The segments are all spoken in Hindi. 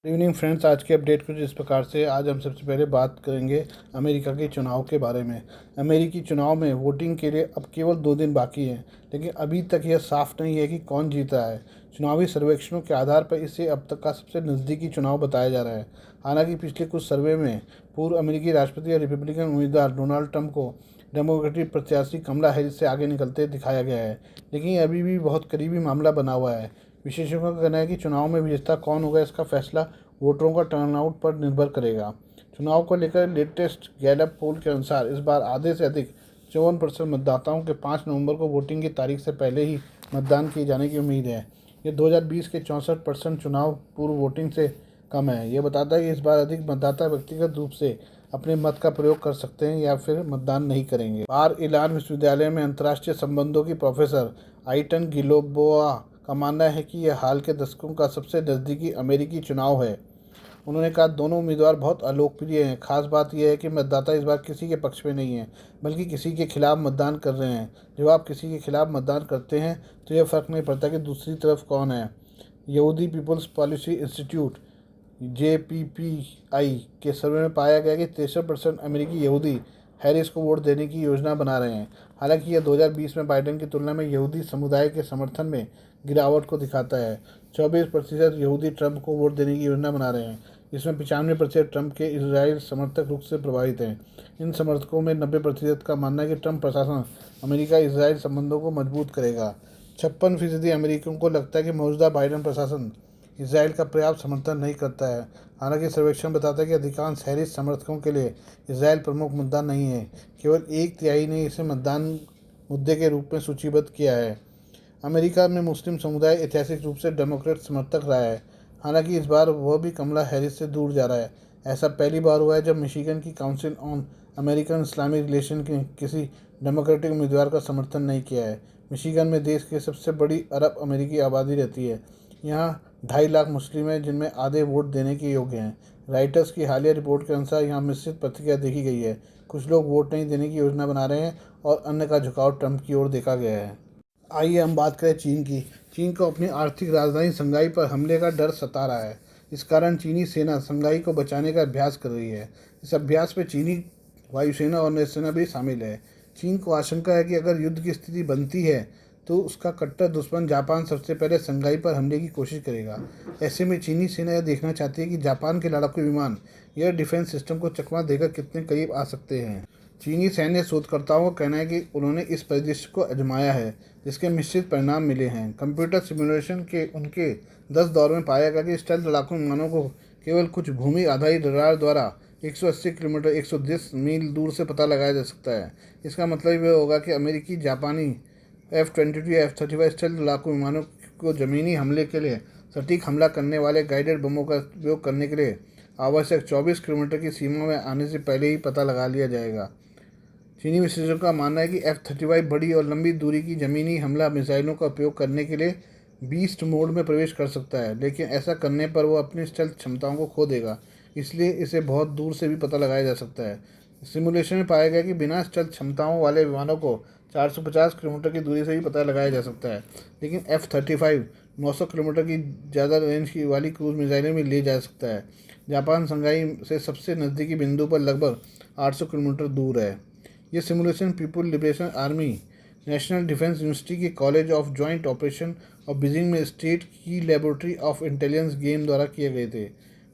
Good evening friends. आज के अपडेट कुछ इस प्रकार से। आज हम सबसे पहले बात करेंगे अमेरिका के चुनाव के बारे में। अमेरिकी चुनाव में वोटिंग के लिए अब केवल 2 दिन बाकी हैं, लेकिन अभी तक यह साफ नहीं है कि कौन जीता है। चुनावी सर्वेक्षणों के आधार पर इसे अब तक का सबसे नज़दीकी चुनाव बताया जा रहा है। हालांकि पिछले कुछ सर्वे में पूर्व अमेरिकी राष्ट्रपति और रिपब्लिकन उम्मीदवार डोनाल्ड ट्रंप को डेमोक्रेटिक प्रत्याशी कमला हैरिस से आगे निकलते दिखाया गया है, लेकिन यह अभी भी बहुत करीबी मामला बना हुआ है। विशेषज्ञों का कहना है कि चुनाव में विजेता कौन होगा इसका फैसला वोटरों का टर्नआउट पर निर्भर करेगा। चुनाव को लेकर लेटेस्ट गैलप पोल के अनुसार इस बार आधे से अधिक 54% मतदाताओं के 5 नवंबर को वोटिंग की तारीख से पहले ही मतदान किए जाने की उम्मीद है। ये 2020 के 64% चुनाव पूर्व वोटिंग से कम है। यह बताता है कि इस बार अधिक मतदाता व्यक्तिगत रूप से अपने मत का प्रयोग कर सकते हैं या फिर मतदान नहीं करेंगे। बार इलान विश्वविद्यालय में अंतर्राष्ट्रीय संबंधों की प्रोफेसर आइटन गिलोबोआ का मानना है कि यह हाल के दशकों का सबसे नज़दीकी अमेरिकी चुनाव है। उन्होंने कहा, दोनों उम्मीदवार बहुत अलोकप्रिय हैं। खास बात यह है कि मतदाता इस बार किसी के पक्ष में नहीं है, बल्कि किसी के खिलाफ मतदान कर रहे हैं। जब आप किसी के खिलाफ मतदान करते हैं तो यह फ़र्क नहीं पड़ता कि दूसरी तरफ कौन है। यहूदी पीपल्स पॉलिसी इंस्टीट्यूट JPPI के सर्वे में पाया गया कि 63% अमेरिकी यहूदी हैरिस को वोट देने की योजना बना रहे हैं। हालांकि यह 2020 में बाइडेन की तुलना में यहूदी समुदाय के समर्थन में गिरावट को दिखाता है। 24% यहूदी ट्रंप को वोट देने की योजना बना रहे हैं, जिसमें 95% ट्रंप के इजराइल समर्थक रुख से प्रभावित हैं। इन समर्थकों में 90% का मानना है कि ट्रंप प्रशासन अमेरिका इजराइल संबंधों को मजबूत करेगा। 56% अमेरिकियों को लगता है कि मौजूदा बाइडेन प्रशासन इसराइल का पर्याप्त समर्थन नहीं करता है। हालांकि सर्वेक्षण बताता है कि अधिकांश हैरिस समर्थकों के लिए इसराइल प्रमुख मुद्दा नहीं है। केवल 1/3 ने इसे मतदान मुद्दे के रूप में सूचीबद्ध किया है। अमेरिका में मुस्लिम समुदाय ऐतिहासिक रूप से डेमोक्रेट समर्थक रहा है। हालांकि इस बार वह भी कमला हैरिस से दूर जा रहा है। ऐसा पहली बार हुआ है जब मिशिगन की council on American Islamic relation के किसी डेमोक्रेटिक उम्मीदवार का समर्थन नहीं किया है। मिशिगन में देश की सबसे बड़ी अरब अमेरिकी आबादी रहती है। यहाँ 2.5 लाख मुस्लिम हैं, जिनमें आधे वोट देने के योग्य हैं। राइटर्स की हालिया रिपोर्ट के अनुसार यहाँ मिश्रित प्रतिक्रिया देखी गई है। कुछ लोग वोट नहीं देने की योजना बना रहे हैं और अन्य का झुकाव ट्रंप की ओर देखा गया है। आइए हम बात करें चीन की। चीन को अपनी आर्थिक राजधानी शंघाई पर हमले का डर सता रहा है। इस कारण चीनी सेना शंघाई को बचाने का अभ्यास कर रही है। इस अभ्यास में चीनी वायुसेना और नौसेना भी शामिल है। चीन को आशंका है कि अगर युद्ध की स्थिति बनती है तो उसका कट्टर दुश्मन जापान सबसे पहले शंघाई पर हमले की कोशिश करेगा। ऐसे में चीनी सेना यह देखना चाहती है कि जापान के लड़ाकू विमान एयर डिफेंस सिस्टम को चकमा देकर कितने करीब आ सकते हैं। चीनी सैन्य शोधकर्ताओं का कहना है कि उन्होंने इस परिदृश्य को आजमाया है, जिसके मिश्रित परिणाम मिले हैं। कंप्यूटर सिमुलेशन के उनके 10 दौर में पाया गया कि स्टेल्थ लड़ाकू विमानों को केवल कुछ भूमि आधारित रडार द्वारा 180 किलोमीटर 110 मील दूर से पता लगाया जा सकता है। इसका मतलब यह होगा कि अमेरिकी जापानी F-22 या F-35 स्टेल्थ लड़ाकू विमानों को ज़मीनी हमले के लिए सटीक हमला करने वाले गाइडेड बमों का उपयोग करने के लिए आवश्यक 24 किलोमीटर की सीमा में आने से पहले ही पता लगा लिया जाएगा। चीनी विशेषज्ञों का मानना है कि F-35 बड़ी और लंबी दूरी की ज़मीनी हमला मिसाइलों का उपयोग करने के लिए बीस्ट मोड में प्रवेश कर सकता है, लेकिन ऐसा करने पर वो अपनी स्टेल्थ क्षमताओं को खो देगा। इसलिए इसे बहुत दूर से भी पता लगाया जा सकता है। सिमुलेशन में पाया गया कि बिना स्टेल्थ क्षमताओं वाले विमानों को 450 किलोमीटर की दूरी से भी पता लगाया जा सकता है, लेकिन F-35 900 किलोमीटर की ज़्यादा रेंज की वाली क्रूज मिसाइलें भी ले जा सकता है। जापान शंघाई से सबसे नज़दीकी बिंदु पर लगभग 800 किलोमीटर दूर है। ये simulation people liberation army, national defence university के कॉलेज ऑफ जॉइंट ऑपरेशन और बीजिंग में स्टेट की लेबोरेटरी ऑफ इंटेलिजेंस गेम द्वारा किए गए थे।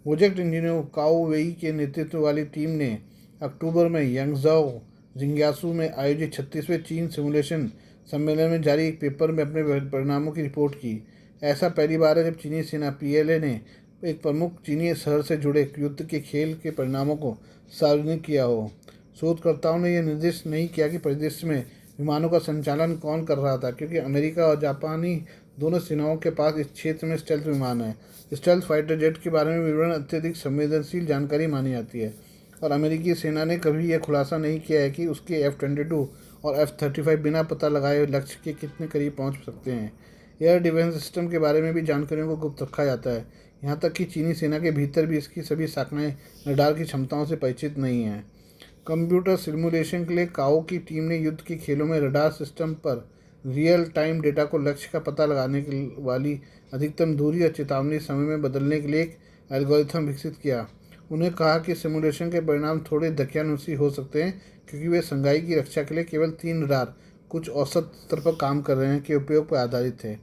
प्रोजेक्ट इंजीनियर काओ वेई के नेतृत्व वाली टीम ने अक्टूबर में यांगजाओ जिंग्यासू में आयोजित 36वें चीन सिमुलेशन सम्मेलन में जारी एक पेपर में अपने परिणामों की रिपोर्ट की। ऐसा पहली बार है जब चीनी सेना PLA ने एक प्रमुख चीनी शहर से जुड़े युद्ध के खेल के परिणामों को सार्वजनिक किया हो। शोधकर्ताओं ने यह निर्दिष्ट नहीं किया कि परिदृश्य में विमानों का संचालन कौन कर रहा था, क्योंकि अमेरिका और जापानी दोनों सेनाओं के पास इस क्षेत्र में स्टेल्थ विमान है। स्टेल्थ फाइटर जेट के बारे में विवरण अत्यधिक संवेदनशील जानकारी मानी जाती है और अमेरिकी सेना ने कभी यह खुलासा नहीं किया है कि उसके F-22 और F-35 बिना पता लगाए लक्ष्य के कितने करीब पहुंच सकते हैं। एयर डिफेंस सिस्टम के बारे में भी जानकारियों को गुप्त रखा जाता है, यहाँ तक कि चीनी सेना के भीतर भी इसकी सभी शाखाएं रडार की क्षमताओं से परिचित नहीं हैं। कंप्यूटर सिमुलेशन के लिए काओ की टीम ने युद्ध के खेलों में रडार सिस्टम पर रियल टाइम डेटा को लक्ष्य का पता लगाने वाली अधिकतम दूरी और चेतावनी समय में बदलने के लिए एक एल्गोरिथम विकसित किया। उन्हें कहा कि सिमुलेशन के परिणाम थोड़े दकियानुसी हो सकते हैं क्योंकि वे संगाई की रक्षा के लिए केवल 3 रडार कुछ औसत स्तर पर काम कर रहे हैं के उपयोग पर आधारित थे।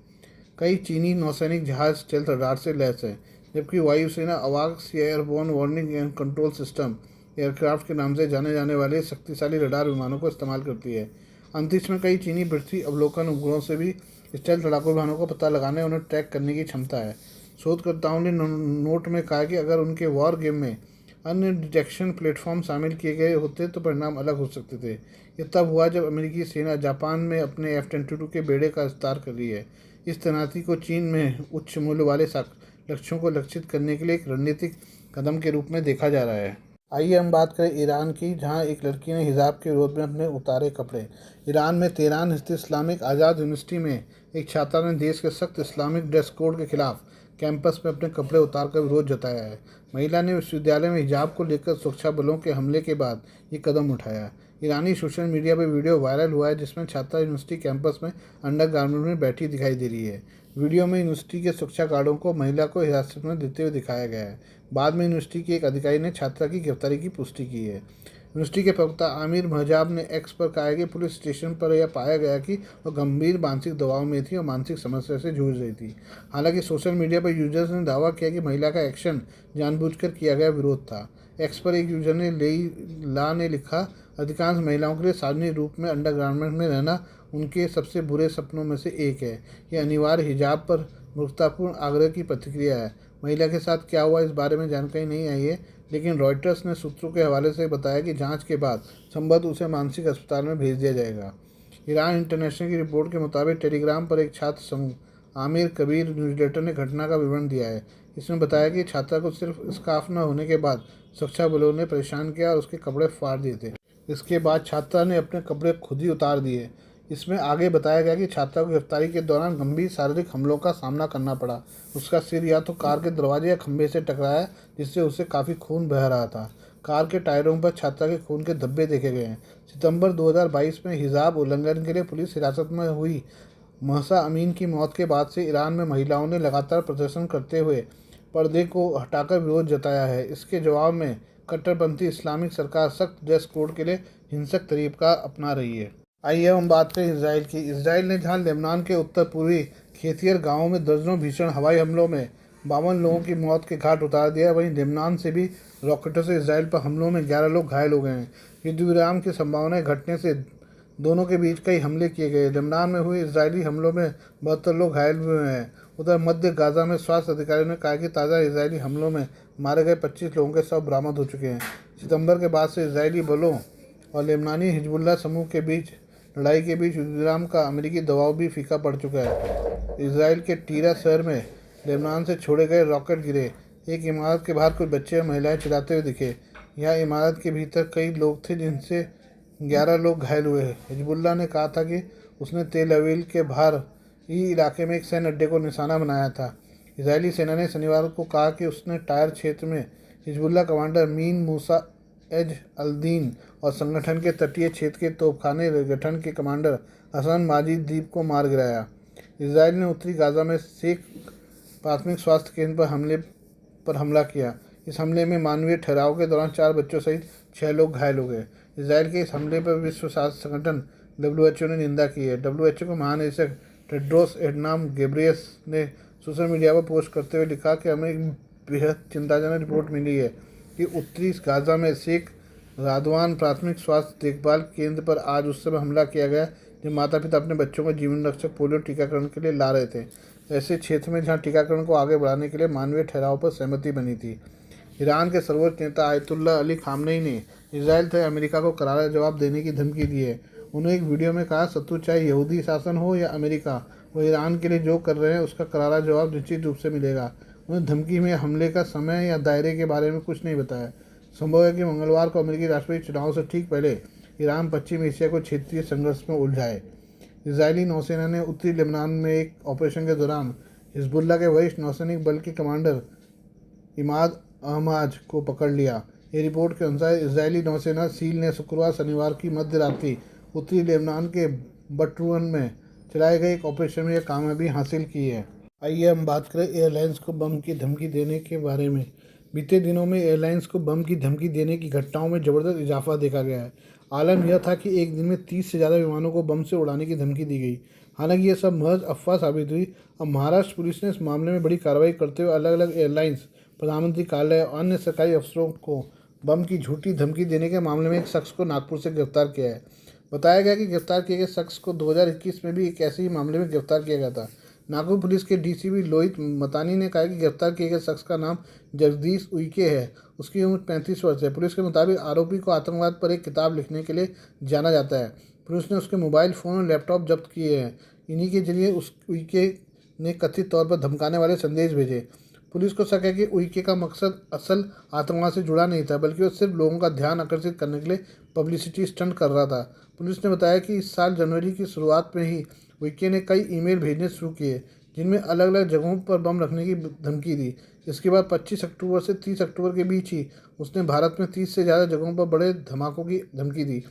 कई चीनी नौसैनिक जहाज स्टेल्थ रडार से लैस हैं, जबकि वायुसेना अवाक्स या airborne warning and control system aircraft के नाम से जाने जाने वाले शक्तिशाली रडार विमानों को इस्तेमाल करती है। अंतरिक्ष में कई चीनी पृथ्वी अवलोकन उपग्रहों से भी स्टेल्थ लड़ाकू विमानों को पता लगाने और उन्हें ट्रैक करने की क्षमता है। शोधकर्ताओं ने नोट में कहा कि अगर उनके वॉर गेम में अन्य डिटेक्शन प्लेटफॉर्म शामिल किए गए होते तो परिणाम अलग हो सकते थे। यह तब हुआ जब अमेरिकी सेना जापान में अपने F-22 के बेड़े का विस्तार कर रही है। इस तैनाती को चीन में उच्च मूल्य वाले लक्ष्यों को लक्षित करने के लिए एक रणनीतिक कदम के रूप में देखा जा रहा है। आइए हम बात करें ईरान की, जहां एक लड़की ने हिजाब के विरोध में अपने उतारे कपड़े। ईरान में तेहरान स्थित इस्लामिक आज़ाद यूनिवर्सिटी में एक छात्रा ने देश के सख्त इस्लामिक ड्रेस कोड के खिलाफ कैंपस में अपने कपड़े उतारकर विरोध जताया है। महिला ने विश्वविद्यालय में हिजाब को लेकर सुरक्षा बलों के हमले के बाद ये कदम उठाया। ईरानी सोशल मीडिया पर वीडियो वायरल हुआ है जिसमें छात्रा यूनिवर्सिटी कैंपस में अंडरगारमेंट में बैठी दिखाई दे रही है। वीडियो में यूनिवर्सिटी के सुरक्षा गार्डों को महिला को हिरासत में लेते हुए दिखाया गया है। बाद में यूनिवर्सिटी के एक अधिकारी ने छात्रा की गिरफ्तारी की पुष्टि की है। यूनिवर्सिटी के प्रवक्ता आमिर महजाब ने एक्स पर कहा कि पुलिस स्टेशन पर यह पाया गया कि वह गंभीर मानसिक दबाव में थी और मानसिक समस्या से जूझ रही थी। हालांकि सोशल मीडिया पर यूजर्स ने दावा किया कि महिला का एक्शन जानबूझकर किया गया विरोध था। एक्स पर एक यूजर ने ला ने लिखा, अधिकांश महिलाओं के लिए सार्वजनिक रूप में अंडरगारमेंट में रहना उनके सबसे बुरे सपनों में से एक है। यह अनिवार्य हिजाब पर मूर्खतापूर्ण आग्रह की प्रतिक्रिया है। महिला के साथ क्या हुआ इस बारे में जानकारी नहीं आई है, लेकिन रॉयटर्स ने सूत्रों के हवाले से बताया कि जांच के बाद संभवत उसे मानसिक अस्पताल में भेज दिया जाएगा। ईरान इंटरनेशनल की रिपोर्ट के मुताबिक टेलीग्राम पर एक छात्र समूह आमिर कबीर न्यूज़लेटर ने घटना का विवरण दिया है। इसमें बताया कि छात्रा को सिर्फ स्कार्फ न होने के बाद सुरक्षा बलों ने परेशान किया और उसके कपड़े फाड़ दिए थे। इसके बाद छात्रा ने अपने कपड़े खुद ही उतार दिए। इसमें आगे बताया गया कि छात्रा को गिरफ्तारी के दौरान गंभीर शारीरिक हमलों का सामना करना पड़ा। उसका सिर या तो कार के दरवाजे या खंभे से टकराया, जिससे उसे काफ़ी खून बह रहा था। कार के टायरों पर छात्रा के खून के धब्बे देखे गए हैं। सितंबर 2022 में हिजाब उल्लंघन के लिए पुलिस हिरासत में हुई महसा अमीन की मौत के बाद से ईरान में महिलाओं ने लगातार प्रदर्शन करते हुए पर्दे को हटाकर विरोध जताया है। इसके जवाब में कट्टरपंथी इस्लामिक सरकार सख्त ड्रेस कोड के लिए हिंसक तरीका अपना रही है। आइए हम बात करें इसराइल की। इसराइल ने जहां लेबनान के उत्तर पूर्वी खेतियर गांवों में दर्जनों भीषण हवाई हमलों में 52 लोगों की मौत के घाट उतार दिया, वहीं लेबनान से भी रॉकेटों से इसराइल पर हमलों में 11 लोग घायल हो गए हैं। युद्ध विराम की संभावनाएं घटने से दोनों के बीच कई हमले किए गए। लेबनान में हुए इजरायली हमलों में 72 लोग घायल हुए हैं। उधर मध्य गाजा में स्वास्थ्य अधिकारियों ने कहा कि ताज़ा इजरायली हमलों में मारे गए 25 लोगों के शव बरामद हो चुके हैं। सितंबर के बाद से इजरायली बलों और लेबनानी हिजबुल्लाह समूह के बीच लड़ाई के बीच युद्ध विराम का अमेरिकी दबाव भी फीका पड़ चुका है। इसराइल के टीरा शहर में लेबनान से छोड़े गए रॉकेट गिरे। एक इमारत के बाहर कुछ बच्चे और महिलाएं चिल्लाते हुए दिखे। यह इमारत के भीतर कई लोग थे, जिनसे 11 लोग घायल हुए हैं। हिजबुल्लाह ने कहा था कि उसने तेल अवीव के बाहर ही इलाके में एक सैन्य अड्डे को निशाना बनाया था। इजरायली सेना ने शनिवार को कहा कि उसने टायर क्षेत्र में हिजबुल्लाह कमांडर मीन मूसा एज अल-दीन और संगठन के तटीय क्षेत्र के तोपखाने गठन के कमांडर हसन माजिद दीप को मार गिराया। इसराइल ने उत्तरी गाजा में शेख प्राथमिक स्वास्थ्य केंद्र पर हमला किया। इस हमले में मानवीय ठहराव के दौरान 4 बच्चों सहित 6 लोग घायल हो गए। इसराइल के इस हमले पर विश्व स्वास्थ्य संगठन WHO ने निंदा की है। WHO के महानिदेशक टेड्रोस एडनाम गेब्रेयस ने सोशल मीडिया पर पोस्ट करते हुए लिखा कि हमें एक बेहद चिंताजनक रिपोर्ट मिली है कि उत्तरी गाजा में शेख रादवान प्राथमिक स्वास्थ्य देखभाल केंद्र पर आज उस समय हमला किया गया जब माता पिता अपने बच्चों को जीवन रक्षक पोलियो टीकाकरण के लिए ला रहे थे, ऐसे क्षेत्र में जहां टीकाकरण को आगे बढ़ाने के लिए मानवीय ठहराव पर सहमति बनी थी। ईरान के सर्वोच्च नेता आयतुल्ला अली खामनेई ने इसराइल तथा अमेरिका को करारा जवाब देने की धमकी दी है। उन्होंने एक वीडियो में कहा, शत्रु चाहे यहूदी शासन हो या अमेरिका, वो ईरान के लिए जो कर रहे हैं उसका करारा जवाब निश्चित रूप से मिलेगा। उन्होंने धमकी में हमले का समय या दायरे के बारे में कुछ नहीं बताया। संभव है कि मंगलवार को अमेरिकी राष्ट्रपति चुनाव से ठीक पहले ईरान पश्चिम एशिया को क्षेत्रीय संघर्ष में उलझाए। इजरायली नौसेना ने उत्तरी लेबनान में एक ऑपरेशन के दौरान हिजबुल्लाह के वरिष्ठ नौसैनिक बल के कमांडर इमाद अहमाज को पकड़ लिया। ये रिपोर्ट के अनुसार इजरायली नौसेना सील ने शुक्रवार शनिवार की मध्य रात्रि उत्तरी लेबनान के बटरुअन में चलाए गए एक ऑपरेशन में यह कामयाबी हासिल की है। आइए हम बात करें एयरलाइंस को बम की धमकी देने के बारे में। बीते दिनों में एयरलाइंस को बम की धमकी देने की घटनाओं में ज़बरदस्त इजाफा देखा गया है। आलम यह था कि एक दिन में 30 से ज़्यादा विमानों को बम से उड़ाने की धमकी दी गई। हालांकि यह सब महज अफवाह साबित हुई। अब महाराष्ट्र पुलिस ने इस मामले में बड़ी कार्रवाई करते हुए अलग अलग एयरलाइंस, प्रधानमंत्री कार्यालय और अन्य सरकारी अफसरों को बम की झूठी धमकी देने के मामले में एक शख्स को नागपुर से गिरफ्तार किया है। बताया गया कि गिरफ्तार किए गए शख्स को 2021 में भी एक ऐसे ही मामले में गिरफ्तार किया गया था। नागपुर पुलिस के डीसीपी लोहित मतानी ने कहा कि गिरफ्तार किए गए शख्स का नाम जगदीश उइके है। उसकी उम्र 35 वर्ष है। पुलिस के मुताबिक आरोपी को आतंकवाद पर एक किताब लिखने के लिए जाना जाता है। पुलिस ने उसके मोबाइल फ़ोन और लैपटॉप जब्त किए हैं। इन्हीं के जरिए उस उइके ने कथित तौर पर धमकाने वाले संदेश भेजे। पुलिस को शक है कि उइके का मकसद असल आतंकवाद से जुड़ा नहीं था, बल्कि वो सिर्फ लोगों का ध्यान आकर्षित करने के लिए पब्लिसिटी स्टंट कर रहा था। पुलिस ने बताया कि इस साल जनवरी की शुरुआत में ही उइके ने कई ईमेल भेजने शुरू किए, जिनमें अलग अलग जगहों पर बम रखने की धमकी दी। इसके बाद 25 अक्टूबर से 30 अक्टूबर के बीच ही उसने भारत में 30 से ज़्यादा जगहों पर बड़े धमाकों की धमकी दी।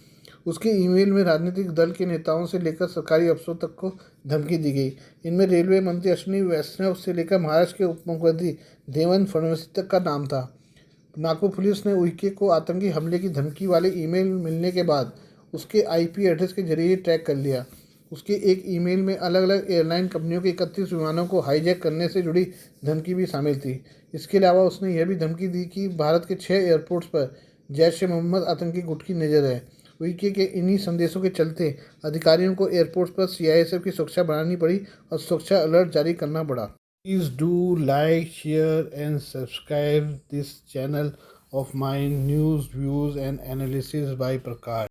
उसके ईमेल में राजनीतिक दल के नेताओं से लेकर सरकारी अफसरों तक को धमकी दी गई। इनमें रेलवे मंत्री अश्विनी वैष्णव से लेकर महाराष्ट्र के उप मुख्यमंत्री देवेंद्र फडणवीस तक का नाम था। नागपुर पुलिस ने उइके को आतंकी हमले की धमकी वाले ईमेल मिलने के बाद उसके आईपी एड्रेस के जरिए ट्रैक कर लिया। उसके एक ईमेल में अलग अलग एयरलाइन कंपनियों के 31 विमानों को हाईजैक करने से जुड़ी धमकी भी शामिल थी। इसके अलावा उसने यह भी धमकी दी कि भारत के 6 एयरपोर्ट्स पर जैश ए मोहम्मद आतंकी गुट की नज़र है। उइके के इन्हीं संदेशों के चलते अधिकारियों को एयरपोर्ट पर सीआईएसएफ की सुरक्षा बढ़ानी पड़ी और सुरक्षा अलर्ट जारी करना पड़ा। Please do like, share and subscribe this channel of mine, news, views and analysis by Prakash.